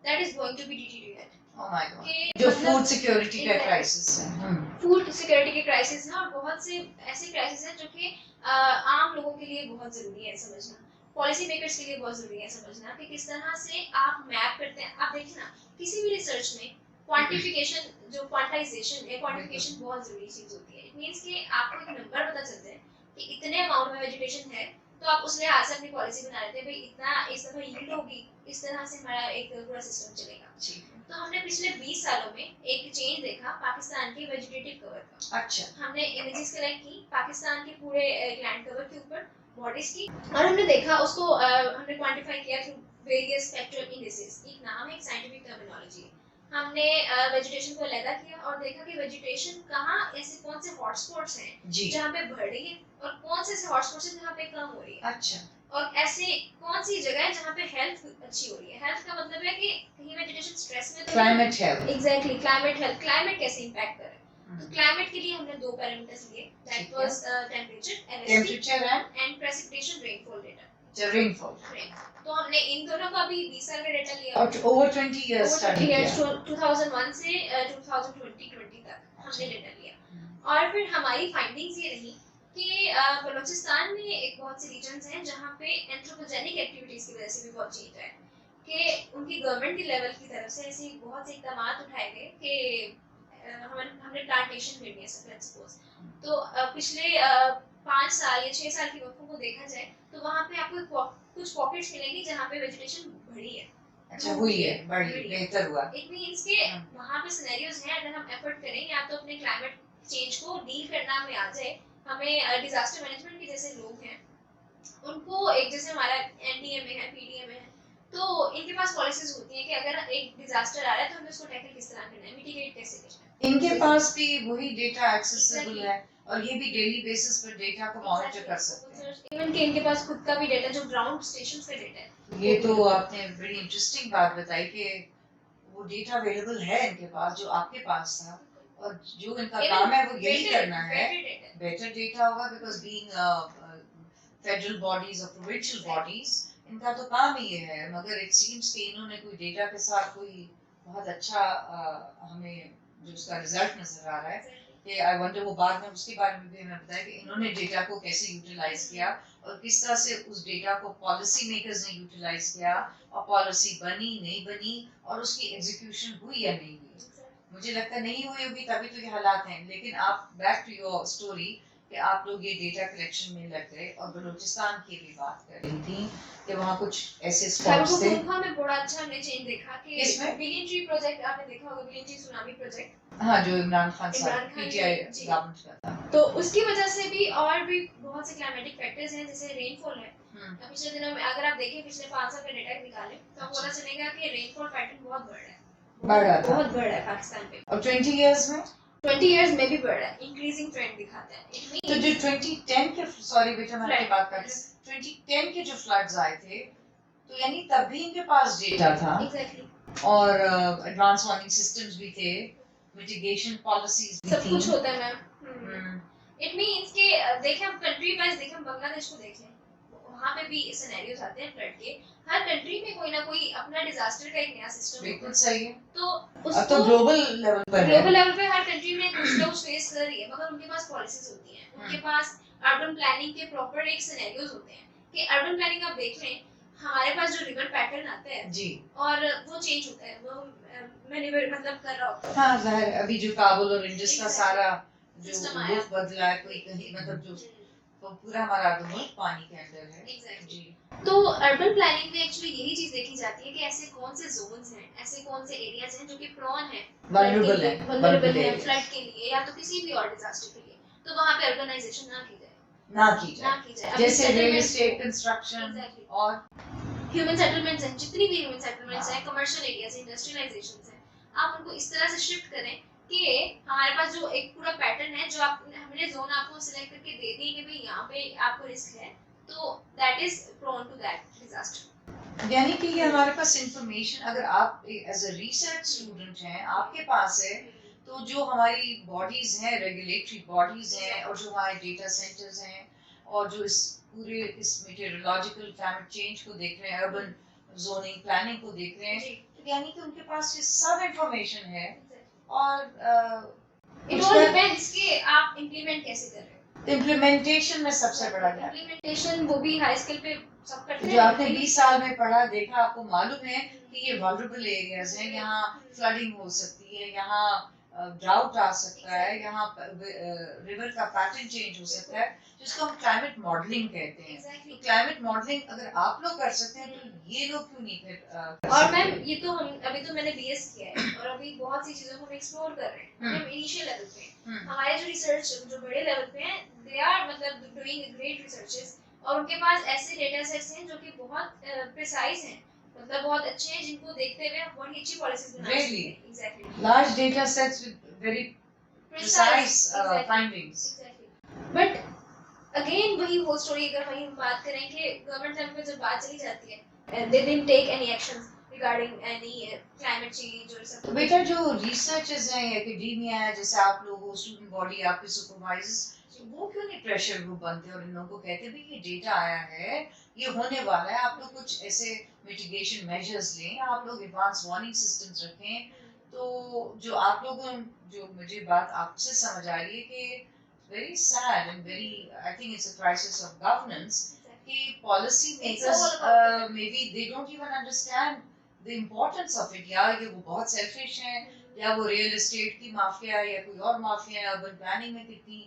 that is going to be deteriorate.
Oh my God, जो फूड सिक्योरिटी का क्राइसिस है।
फूड सिक्योरिटी के क्राइसिस ना, और बहुत से ऐसे क्राइसिस हैं जो कि आम लोगों के लिए बहुत जरूरी है समझना, पॉलिसी मेकर्स के लिए बहुत जरूरी है समझना कि किस तरह से आप मैप करते हैं। आप देखिए ना किसी भी रिसर्च में क्वांटिफिकेशन, जो क्वांटाइजेशन है, क्वांटिफिकेशन बहुत जरूरी चीज होती है। इट मींस कि आपको एक नंबर पता चलता है कि इतने अमाउंट में वेजिटेशन है तो आप उस लिहाज से अपनी पॉलिसी बना लेते हैं, भाई इतना इस दफा यील्ड होगी, इस तरह से हमारा एक पूरा सिस्टम चलेगा। तो हमने पिछले 20 सालों में एक चेंज देखा पाकिस्तान के वेजिटेटिव कवर का।
अच्छा।
हमने इमेजेस कलेक्ट की पाकिस्तान के पूरे लैंड कवर के ऊपर बॉडीज की, और हमने देखा उसको हमने क्वांटिफाई किया थ्रू वेरियस स्पेक्ट्रल इंडिसेस। एक नाम है, एक साइंटिफिक टर्मिनोलॉजी। हमने वेजिटेशन को अलग किया और देखा कि वेजिटेशन कहाँ, ऐसे कौन से हॉटस्पॉट्स हैं जहाँ पे बढ़ रही है और कौन से ऐसे हॉटस्पॉट्स हैं जहाँ पे कम हो रही है।
अच्छा। और
ऐसे कौन सी जगह है जहाँ पे हेल्थ अच्छी हो रही है। हेल्थ का मतलब है कि कहीं वेजिटेशन स्ट्रेस में तो
climate health.
Exactly, climate health, climate कैसे इंपैक्ट करे। तो क्लाइमेट के लिए हमने 2 पैरामीटर्स लिए, that was temperature and precipitation rainfall data.
Rainfall.
तो हमने इन दोनों का भी 20 साल का डेटा लिया
और ओवर 20 इयर्स स्टडी किया,
2001 से 2020 तक हमने डेटा लिया। और फिर हमारी फाइंडिंग्स ये रही कि बलूचिस्तान में एक बहुत से रीजन्स हैं जहाँ पे एंथ्रोपोजेनिक एक्टिविटीज की वजह से भी बहुत चेंज है कि उनकी गवर्नमेंट के लेवल की तरफ से ऐसी बहुत से इक़दाम उठाए गए कि हमने प्लांटेशन करनी है सब लेट्स सपोज। तो पिछले 5 साल या 6 साल की वक्फों को देखा जाए तो वहाँ पे आपको कुछ पॉकेट्स मिलेंगी जहाँ पे वेजिटेशन बढ़ी है।
अच्छा, हुई है, बढ़ी, बेहतर हुआ।
इट मींस के वहाँ पे सिनेरियोज हैं, अगर हम एफर्ट करें या तो अपने क्लाइमेट चेंज को डील करना में आ जाए, हमें डिजास्टर मैनेजमेंट के जैसे लोग हैं उनको, एक जैसे हमारा एनडीएमए है, पीडीएमए है, तो इनके पास पॉलिसीज होती हैं कि अगर एक डिजास्टर आ रहा है तो हमें उसको टैकल किस तरह करना है, मिटिगेट कैसे करना है।
इनके पास भी वही डेटा एक्सेसिबल है और ये भी डेली बेसिस पर डेटा को मॉनिटर कर सकते हैं।
इवन कि इनके पास खुद का भी डेटा जो ग्राउंड स्टेशंस का डेटा है।
ये तो आपने बड़ी इंटरेस्टिंग बात बताई कि वो डेटा अवेलेबल है इनके पास जो आपके पास था, और जो इनका काम है वो यही करना है, बेटर डेटा होगा, बिकॉज बीइंग फेडरल बॉडीज और प्रोविंशियल बॉडीज इनका तो काम ही ये है। मगर इट सीम्स कि इन्होंने कोई डेटा के साथ कोई बहुत अच्छा हमें जो उसका रिजल्ट नजर आ रहा है कि आई वंडर, वो बाद में उसके बारे में भी हमें बताया कि इन्होंने डेटा को कैसे यूटिलाइज किया और किस तरह से उस डेटा को पॉलिसी मेकर्स ने यूटिलाइज किया और पॉलिसी बनी नहीं बनी और उसकी एग्जीक्यूशन हुई या नहीं हुई। मुझे लगता नहीं हुई होगी तभी तो ये हालात हैं। लेकिन आप बैक टू योर स्टोरी कि आप लोग ये डेटा कलेक्शन में लग गए और बलूचिस्तान की भी बात कर रही थी कि वहाँ कुछ ऐसे स्पॉट्स थे।
खैबर में बड़ा अच्छा हमने चेंज देखा कि
इसमें
बिलियन ट्री प्रोजेक्ट आपने देखा होगा, बिलियन ट्री सुनामी प्रोजेक्ट।
हाँ, जो इमरान खान साहब पीटीआई गवर्नमेंट का था।
तो उसकी वजह से भी और भी बहुत से क्लाइमेटिक फैक्टर्स हैं, जैसे रेनफॉल है। पिछले दिनों में अगर आप देखें पिछले 5 साल का डेटा निकालें तो आपको पता चलेगा कि रेनफॉल पैटर्न बहुत बढ़ रहा है, बहुत बढ़ रहा है पाकिस्तान पे।
और 20 इयर्स में
20 इयर्स में भी बढ़ रहा है, इंक्रीजिंग ट्रेंड दिखाता है।
तो जो 2010 के, सॉरी बेटा मैं आपकी बात कर रही हूँ, 2010 के जो फ्लड्स आए थे तो यानी तब भी इनके पास डेटा था।
एग्जैक्टली।
और एडवांस वार्निंग सिस्टम्स भी थे, मिटिगेशन पॉलिसीज भी
सब
थी,
कुछ होता है मैम। इट मींस कि देखें हम कंट्री वाइज देखें, हम बांग्लादेश को देख लें, वहाँ पे भी सिनेरियोज आते हैं फ्लड के। हर कंट्री में कोई ना कोई अपना डिजास्टर का एक नया सिस्टम होता है।
बिल्कुल सही है।
तो
अब तो ग्लोबल लेवल पर है,
ग्लोबल लेवल पे हर कंट्री में कुछ ना कुछ फेस कर रही है, मगर उनके पास पॉलिसीज होती हैं, उनके पास अर्बन प्लानिंग के प्रॉपर एक सिनेरियोज होते हैं कि अर्बन प्लानिंग आप देख लें, हमारे पास जो रिवर पैटर्न आता है
जी,
और वो चेंज होता है, वो मैंने मतलब कर रहा होता है।
हाँ जाहिर, अभी जो काबुल और इंडस का सारा जो
सिस्टम आया,
रुख बदला है, कोई कहीं मतलब जो तो पूरा हमारा तो मुल्क पानी के अंदर है।
एग्जैक्टली।
जी,
तो अर्बन प्लानिंग में एक्चुअली यही चीज देखी जाती है कि ऐसे कौन से जोन्स हैं, ऐसे कौन से एरियाज हैं जो कि प्रोन है, वल्नरेबल है फ्लड के लिए या तो किसी भी और डिजास्टर के लिए, तो वहां पे अर्बनाइजेशन ना की जाए।
जैसे रियल एस्टेट कंस्ट्रक्शन और
ह्यूमन सेटलमेंट्स हैं, जितनी भी ह्यूमन सेटलमेंट्स हैं, कमर्शियल एरियाज, इंडस्ट्रियलाइजेशंस हैं, आप उनको इस तरह से शिफ्ट करें कि हमारे पास जो एक पूरा पैटर्न है, जो आप हमने जोन आपको सिलेक्ट करके दे दी कि भाई यहाँ पे आपको रिस्क है, तो that is prone to that disaster.
यानी कि ये हमारे पास इंफॉर्मेशन, अगर आप एज अ रिसर्च स्टूडेंट हैं, आपके पास है, तो जो हमारी बॉडीज हैं, रेगुलेटरी बॉडीज हैं, और जो हमारे डेटा सेंटर्स हैं, और जो इस पूरे इस मेटेरोलॉजिकल क्लाइमेट चेंज को देख रहे हैं, अर्बन जोनिंग प्लानिंग को देख रहे हैं, तो यानी कि उनके पास ये सब इंफॉर्मेशन है, और
इट ऑल डिपेंड्स कि आप इंप्लीमेंट कैसे कर रहे हो।
इम्प्लीमेंटेशन में सबसे बड़ा गैप,
इम्प्लीमेंटेशन वो भी हाई स्केल पे सब करते हैं,
जो आपने 20 साल में पढ़ा देखा, आपको मालूम है कि ये वल्नरेबल एरियाज हैं, यहाँ फ्लडिंग हो सकती है, यहाँ ड्राउट आ सकता है, यहाँ रिवर का पैटर्न चेंज हो सकता है, जिसको हम क्लाइमेट मॉडलिंग कहते हैं। तो क्लाइमेट मॉडलिंग अगर आप लोग कर सकते हैं, तो ये लोग क्यों नहीं फिर
और मैम ये तो हम अभी तो मैंने बीएस किया है और अभी बहुत सी चीजों को हम एक्सप्लोर कर रहे हैं, हम इनिशियल लेवल पे हमारे जो रिसर्च जो बड़े लेवल पे हैं, दे आर मतलब डूइंग ग्रेट रिसर्चेस, और उनके पास ऐसे डेटा सेट्स हैं जो कि बहुत प्रिसाइज हैं, मतलब बहुत अच्छे हैं, जिनको देखते हुए हम बहुत अच्छी पॉलिसीज बना सकते हैं। Exactly,
large data sets with very precise findings.
But again वही वो स्टोरी, अगर वही हम बात करें कि गवर्नमेंट लेवल पे जब बात चली जाती है, they didn't take any actions regarding any climate change or something.
तो बेटा जो रिसर्चर्स हैं, एकेडेमिया है, जैसे आप लोग हो, स्टूडेंट बॉडी, आपके सुपरवाइजर्स, तो वो क्यों नहीं प्रेशर ग्रुप बनते और इन लोगों को कहते भी ये डेटा आया है, ये होने वाला है, आप लोग कुछ ऐसे मिटिगेशन मेजर्स लें, आप लोग एडवांस वार्निंग सिस्टम्स रखें। तो जो आप लोगों, जो मुझे बात आपसे समझ आ रही है कि very sad and very, I think it's a crisis of governance, कि policy makers maybe they don't even understand the importance of it, या ये वो बहुत selfish हैं, या वो real estate की माफिया है, या कोई और माफिया है, urban planning में कितनी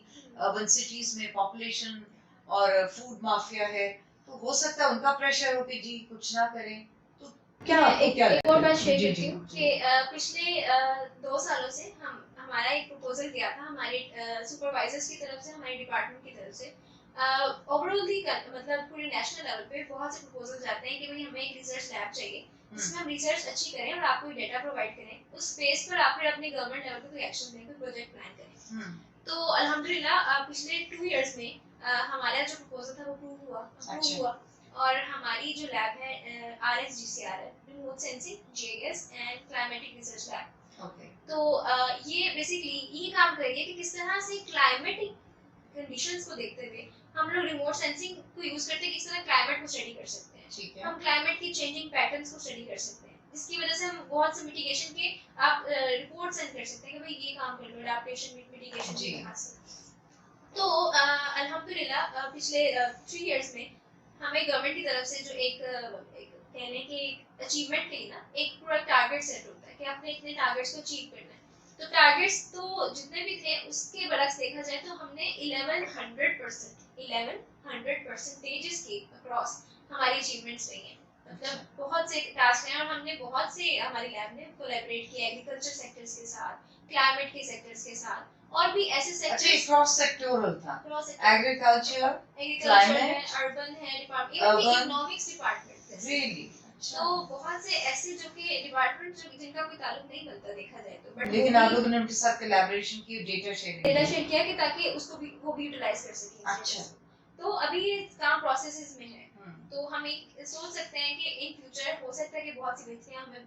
urban cities में population और food माफिया है, तो हो सकता है उनका प्रेशर हो कि जी कुछ ना करें। तो क्या
एक और बात शेयर करती हूँ कि पिछले 2 सालों से हमारा एक प्रपोजल गया था हमारे सुपरवाइजर्स की तरफ से, हमारे डिपार्टमेंट की तरफ से, ओवरऑल मतलब पूरे नेशनल लेवल पे बहुत से प्रपोजल जाते हैं कि भाई हमें एक रिसर्च लैब चाहिए जिसमें हम रिसर्च अच्छी करें और आपको डेटा प्रोवाइड करें, उस स्पेस पर आप फिर अपने गवर्नमेंट लेवल पे कोई एक्शन लें, कोई प्रोजेक्ट प्लान करें। तो अल्हम्दुलिल्लाह पिछले 2 इयर्स में हमारा जो प्रपोजल था वो अप्रूव हुआ, और हमारी जो लैब है RSGCR है, remote sensing GIS and climatic research lab. तो ये बेसिकली ये काम कर रही है कि किस तरह से क्लाइमेटिक कंडीशंस को देखते हुए हम लोग रिमोट सेंसिंग को यूज करते हैं, किस तरह क्लाइमेट को स्टडी कर सकते हैं। ठीक है, हम क्लाइमेट की चेंजिंग पैटर्न्स को स्टडी कर सकते हैं, जिसकी वजह से हम बहुत से मिटिगेशन के आप रिपोर्ट सेंड कर सकते हैं कि भाई ये काम कर लो, एडाप्टेशन मिटिगेशन के लिहाज से। तो अल्हम्दुलिल्लाह पिछले 3 इयर्स में हमें गवर्नमेंट की तरफ से जो एक कहने के अचीवमेंट के लिए ना एक पूरा टारगेट सेट होता है कि आपने इतने टारगेट्स को अचीव करना है। तो टारगेट्स तो जितने भी थे उसके बरक्स देखा जाए तो हमने 1100 परसेंटेजेस के अक्रॉस हमारी अचीवमेंट्स रही हैं, मतलब बहुत से टास्क हैं, और हमने बहुत से हमारी लैब ने कोलैबोरेट किया एग्रीकल्चर सेक्टर्स के साथ, क्लाइमेट के सेक्टर्स के साथ, और भी ऐसे सेक्टर्स क्रॉस सेक्टोरल था, एग्रीकल्चर, क्लाइमेट, अर्बन है department, even economics department, really. तो बहुत से ऐसे जो कि डिपार्टमेंट जो जिनका कोई ताल्लुक नहीं बनता देखा जाए तो, बट लेकिन आप लोगों ने उनके साथ कोलैबोरेशन की, डेटा शेयर किया कि ताकि उसको भी वो भी यूटिलाइज कर सकें। अच्छा, तो अभी ये काम प्रोसेसेस में है। तो हम एक सोच सकते हैं कि इन फ्यूचर हो सकता है कि बहुत सी बेहतरियां हमें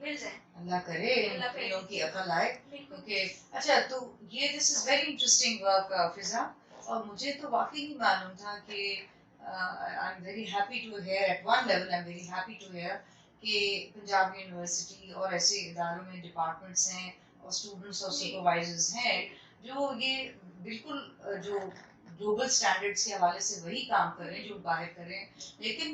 मिल जाएं।
अल्लाह करे
अल्लाह करे।
इन लोगों की अकल आए।
बिल्कुल।
ओके अच्छा, तो ये this is very interesting work Fiza, और मुझे तो वाकई नहीं मालूम था कि I am very happy to hear at one level, I am very happy to hear कि पंजाब यूनिवर्सिटी और ऐसे इदारों में डिपार्टमेंट्स हैं और स्टूडेंट्स और
जी।
सुपरवाइजर्स हैं जो ये बिल्कुल जो ग्लोबल स्टैंडर्ड्स के हवाले से वही काम कर रहे हैं जो बाहर कर रहे हैं, लेकिन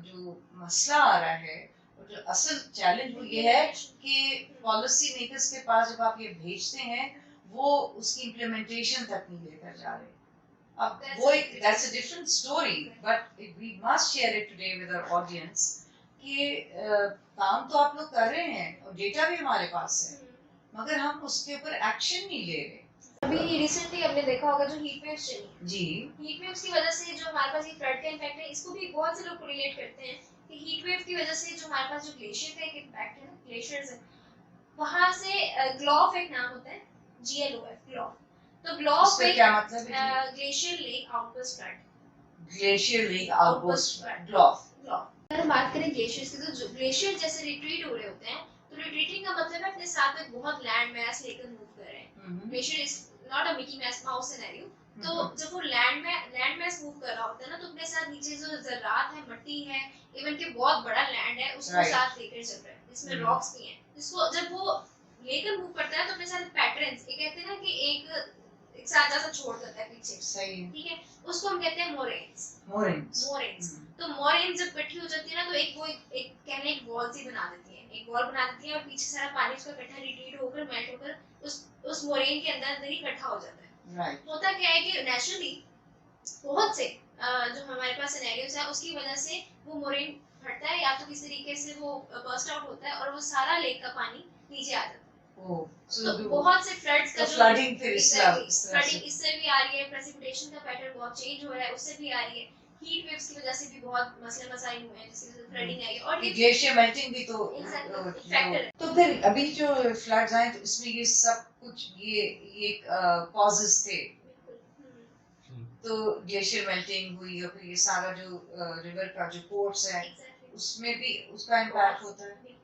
जो मसला आ रहा है और जो असल चैलेंज वो ये है कि पॉलिसी मेकर्स के पास जब आप ये भेजते हैं वो उसकी इम्प्लीमेंटेशन तक नहीं लेकर जा रहे। अब वो एक that's a different story, but we must share it today with our audience कि काम तो आप लोग कर रहे हैं और डेटा भी हमारे पास है, मगर हम उसके ऊपर एक्शन नहीं ले रहे।
अभी रिसेंटली हमने देखा होगा जो हीट वेव्स चली
जी,
हीट वेव्स की वजह से जो हमारे पास ये फ्लड का इम्पैक्ट है, इसको भी बहुत से लोग रिलेट करते हैं कि हीट वेव की वजह से जो हमारे पास जो ग्लेशियर का एक इम्पैक्ट है ना, ग्लेशियर्स है वहां से ग्लोफ एक नाम होता है, GLOF ग्लोफ। तो ग्लोफ
उसका क्या मतलब है?
Glacier lake outburst flood,
glacier lake outburst ग्लोफ।
अगर हम बात करें ग्लेशियर्स की, तो ग्लेशियर जैसे रिट्रीट हो रहे होते हैं, तो रिट्रीटिंग का मतलब है अपने साथ में बहुत लैंड मैस लेकर मूव कर रहे हैं। Glacier is not a Mickey mouse scenario. तो जब वो लैंड मैस मूव कर रहा होता है ना, तो अपने साथ नीचे जो ज़रात है, मिट्टी है, इवन के बहुत बड़ा लैंड है, उसको साथ लेकर चल रहा है, जिसमें रॉक्स भी हैं, जिसको जब वो लेकर मूव करता है तो अपने साथ पैटर्न्स, ये कहते हैं ना कि एक साथ जैसा छोड़ देता है पीछे,
सही है,
ठीक है, उसको हम कहते हैं मोरेन्स।
मोरेन्स
तो मोरेन्स जब इकट्ठी हो जाती है ना, तो एक कहने एक वॉल सी बना देती है, एक वॉल बना देती है, और पीछे सारा पानी उसका इकट्ठा रिट्रीट होकर मेल्ट होकर उस मोरेन के अंदर इकट्ठा हो जाता है।
राइट।
होता क्या है कि नेचुरली बहुत से जो हमारे पास सिनेरियोस है उसकी वजह से वो मोरेन फटता है, या तो किसी तरीके से वो बर्स्ट आउट होता है और वो सारा लेक का पानी नीचे आ जाता है। तो बहुत से फ्लड्स का
फ्लडिंग फिर
फ्लडिंग इससे भी आ रही है, प्रेसिपिटेशन का पैटर्न बहुत चेंज हो रहा है, उससे भी आ रही है, हीट वेव्स की वजह से भी बहुत मसले मसाइल हुए हैं, जिसकी वजह से फ्लडिंग आई है, और ये
ग्लेशियर मेल्टिंग भी तो
फैक्टर है।
तो फिर अभी जो फ्लड्स आए तो इसमें ये सब कुछ ये कॉजेस थे, तो ग्लेशियर मेल्टिंग हुई और फिर ये सारा जो रिवर का जो कोर्स है उसमें भी उसका इम्पैक्ट होता है,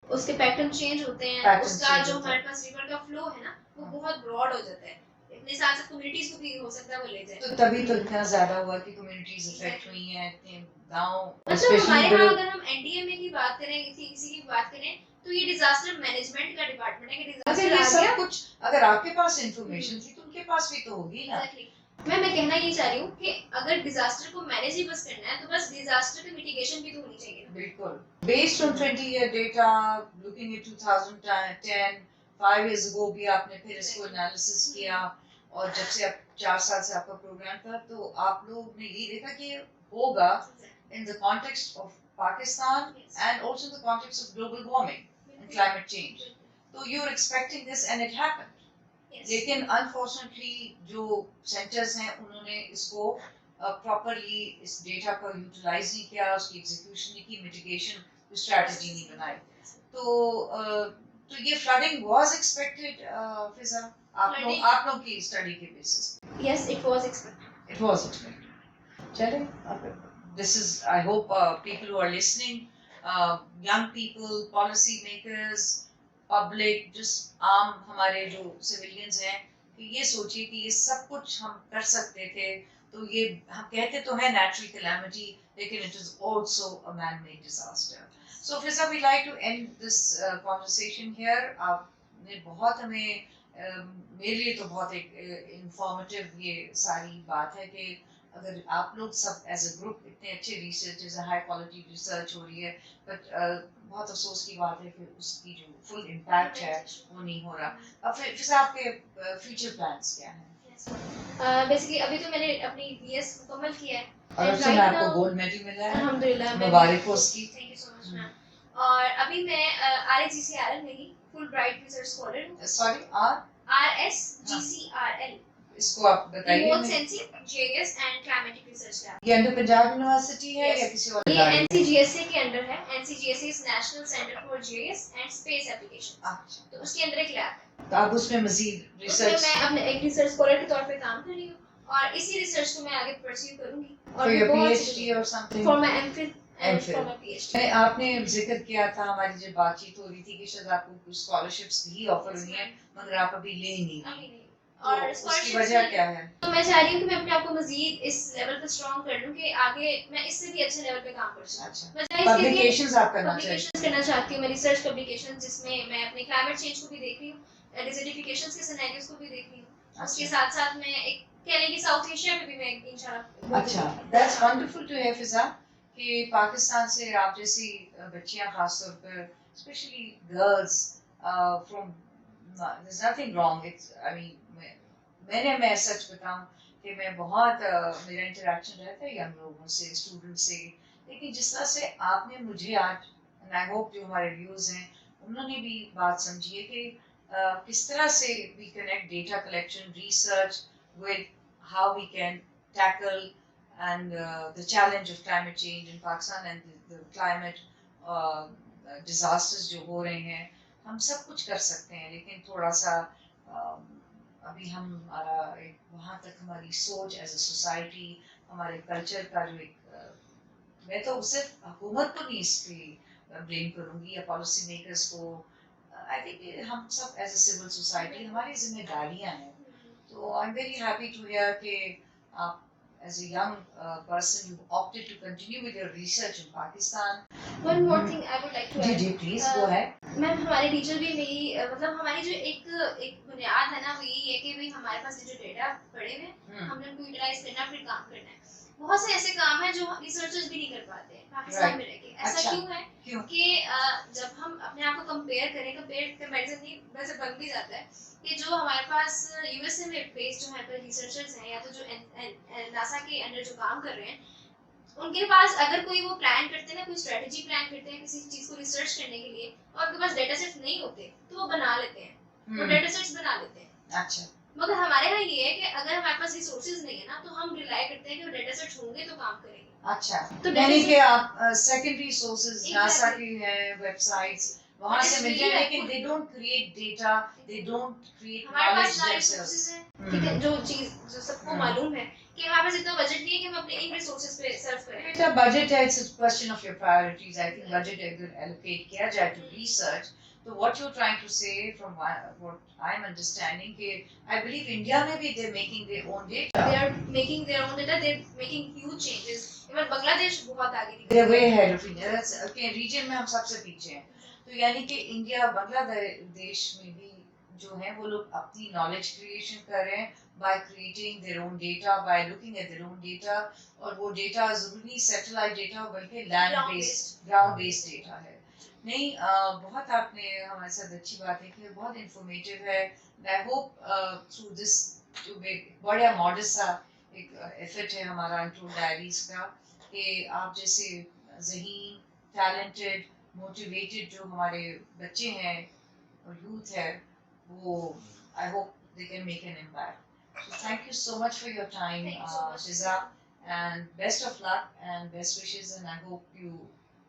उसके पैटर्न चेंज होते हैं, उसका जो हमारे पास रिवर का फ्लो है ना वो बहुत ब्रॉड हो जाता है, इतने साथ साथ कम्युनिटीज को भी हो सकता है वो ले जाए।
तो तभी तो इतना ज्यादा हुआ कि कम्युनिटीज अफेक्ट हुई हैं, इतने गांव
मतलब हमारे यहाँ अगर हम एनडीएमए की बात करें, किसी की बात करें, तो ये डिजास्टर मैनेजमेंट का डिपार्टमेंट है कि डिजास्टर
ये सब कुछ अगर आपके पास इंफॉर्मेशन थी तो उनके पास भी तो होगी ना।
मैं कहना ये चाह रही हूँ कि अगर डिजास्टर को मैनेज ही बस करना है तो बस डिजास्टर की मिटिगेशन भी तो होनी चाहिए।
बिल्कुल, based on 20-year data, looking at 2010, 5 years ago भी आपने फिर इसको एनालिसिस किया, और जब से अब 4 साल से आपका प्रोग्राम था तो आप लोग ने ये देखा कि होगा in the context of Pakistan and also in the context of global warming and climate change. So you were expecting this and it happened. लेकिन अनफॉर्चुनेटली जो सेंटर्स हैं उन्होंने इसको प्रॉपरली इस डेटा को यूटिलाइज नहीं किया, उसकी एग्जीक्यूशन नहीं की, मिटिगेशन स्ट्रेटजी नहीं बनाई, तो ये फ्लडिंग वाज एक्सपेक्टेड फिजा आप लोग की स्टडी के basis?
Yes, it was
expected. चलें, this is I hope people who are listening, young people, policy makers, public, जिस आम हमारे जो सिविलियंस हैं, कि ये सोचिए कि ये सब कुछ हम कर सकते थे, तो ये हम कहते तो है नेचुरल कैलामिटी, लेकिन it is also a man made disaster. So Fiza we like to end this conversation here. आपने बहुत हमें मेरे लिए तो बहुत एक इंफॉर्मेटिव ये सारी बात है कि अगर आप लोग सब एज अ ग्रुप इतने अच्छे रिसर्च, हाई क्वालिटी रिसर्च हो रही है, बट बहुत अफसोस की बात है कि उसकी जो फुल इम्पैक्ट है वो नहीं हो रहा। अब फिर आपके फ्यूचर प्लान्स क्या हैं?
बेसिकली अभी तो मैंने अपनी बीएस मुकम्मल किया है,
और अब से आपको गोल्ड मेडल मिला है,
अल्हम्दुलिल्लाह,
मुबारक हो उसकी।
Thank you so much ma'am. और अभी मैं RSGCRL में ही फुल ब्राइट रिसर्च स्कॉलर हूं।
सॉरी,
RSGCRL,
इसको आप बताइए।
Remote sensing GIS and climatic research lab.
ये अंडर पंजाब यूनिवर्सिटी है या किसी और?
ये NCGSA के अंडर है। NCGSA is national centre for GIS and space application.
अच्छा,
तो उसके अंदर एक लैब है,
तो आप उसमें मजीद रिसर्च?
मैं अपने एक रिसर्च स्कॉलर के तौर पे काम कर रही हूँ, और इसी रिसर्च को मैं आगे परस्यू करूंगी।
For
और
your
बहुत
PhD or something?
For my MPhil and
MPhil.
For my PhD.
आपने जिक्र किया था, हमारी जब बातचीत हो रही थी कि शायद आपको कुछ स्कॉलरशिप्स भी ऑफर हुई हैं मगर आप अभी ले ही नहीं
अभी
रही।
नहीं।
तो
और
उसकी
स्कॉलरशिप्स
वजह क्या है?
तो मैं चाह रही हूँ कि मैं अपने आप को मजीद इस लेवल पे स्ट्रॉन्ग कर लूँ कि आगे मैं इससे भी अच्छे लेवल पे काम कर सकूँ।
अच्छा,
मैं
पब्लिकेशंस आप करना
पब्लिकेशंस करना चाहती हूँ, मैं रिसर्च पब्लिकेशंस जिसमें मैं अपने क्लाइमेट चेंज को भी देख रही हूँ, डिजर्टिफिकेशंस के सिनेरियोज को भी देख रही हूँ। उसके साथ-साथ मैं एक कह लें कि साउथ एशिया में भी मैं इंशाल्लाह।
अच्छा, that's wonderful to hear Fiza कि पाकिस्तान से आप जैसी बच्चियां खास तौर पर specially girls from there is nothing wrong it's I mean मैं सच बताऊं कि मैं बहुत मेरा इंटरेक्शन रहता है यंग लोगों से, स्टूडेंट से, लेकिन जिस तरह से आपने मुझे आज एंड आई होप जो हमारे व्यूअर्स हैं उन्होंने भी बात समझी है कि किस तरह से we connect data collection research with how we can tackle and the challenge of climate change in Pakistan and the climate disasters जो हो रहे हैं, हम सब कुछ कर सकते हैं लेकिन थोड़ा सा अभी हम हमारा एक वहाँ तक हमारी सोच एज अ सोसाइटी, हमारे कल्चर का जो एक मैं तो सिर्फ हुकूमत को नहीं इसकी ब्लेम करूँगी या पॉलिसी मेकर्स को, आई थिंक हम सब एज अ सिविल सोसाइटी हमारी जिम्मेदारियाँ हैं। So I'm very happy to hear that as a young person you opted to continue with your research in Pakistan.
One more thing I would like to add.
जी please go ahead.
Ma'am हमारे teacher भी मेरी मतलब हमारी जो एक बुनियाद है ना वो यही है कि भाई हमारे पास जो डेटा पड़े हुए हमने उनको यूटिलाइज करना फिर काम करना है। बहुत से ऐसे काम हैं जो रिसर्चर्स भी नहीं कर पाते हैं पाकिस्तान में रह के। ऐसा क्यों है कि जब हम अपने आप को कंपेयर करें, कंपैरिजन नहीं वैसे बन भी जाता है कि जो हमारे पास यूएसए में बेस्ड जो है रिसर्चर्स हैं या तो जो नासा के अंडर जो काम कर रहे हैं उनके पास अगर कोई वो प्लान करते हैं ना, कोई स्ट्रेटजी प्लान करते हैं किसी चीज को रिसर्च करने के लिए और उनके पास डेटा सेट्स नहीं होते तो वो बना लेते हैं, वो डेटा सेट्स बना लेते हैं। अच्छा, मगर हमारे यहाँ ये है कि अगर हमारे पास रिसोर्सेज नहीं है ना तो हम रिलाई करते हैं कि वो डेटा सेट्स होंगे तो काम करेंगे। अच्छा, तो यानी कि आप सेकेंडरी सोर्सेज नासा की हैं, वेबसाइट्स वहां से मिलते हैं लेकिन they don't create data, they don't create knowledge themselves. ठीक है, जो चीज जो सबको मालूम है कि हमारे पास इतना बजट नहीं है कि हम अपने इन रिसोर्सेज पे सर्व करें। बेटा बजट है, it's a question of your priorities. I think budget अगर एलोकेट किया जाए टू रिसर्च तो what you're trying to say from what I'm understanding कि I believe India में भी they're making their own data. They are making their own data. They're making huge changes. Even Bangladesh बहुत आगे निकल गया। They're way ahead of India. That's okay. Region में हम सबसे पीछे हैं। तो यानी कि इंडिया बांग्लादेश में भी जो है वो लोग अपनी नॉलेज क्रिएशन कर रहे हैं by creating their own data, by looking at their own data, और वो डेटा जरूरी सैटेलाइट डेटा बल्कि land based ground based data है। नहीं बहुत आपने हमारे साथ अच्छी बात है कि बहुत इंफॉर्मेटिव है। आई होप थ्रू दिस बड़ा मॉडस्ट सा एक एफर्ट है हमारा अनटोल्ड डायरीज का कि आप जैसे ज़हीन, टैलेंटेड, मोटिवेटेड जो हमारे बच्चे हैं और यूथ है वो I hope they can make an impact. So thank you so much for your time, Shiza, and best of luck and best wishes, and I hope you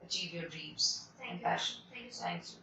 achieve your dreams and passion. Thank you so much.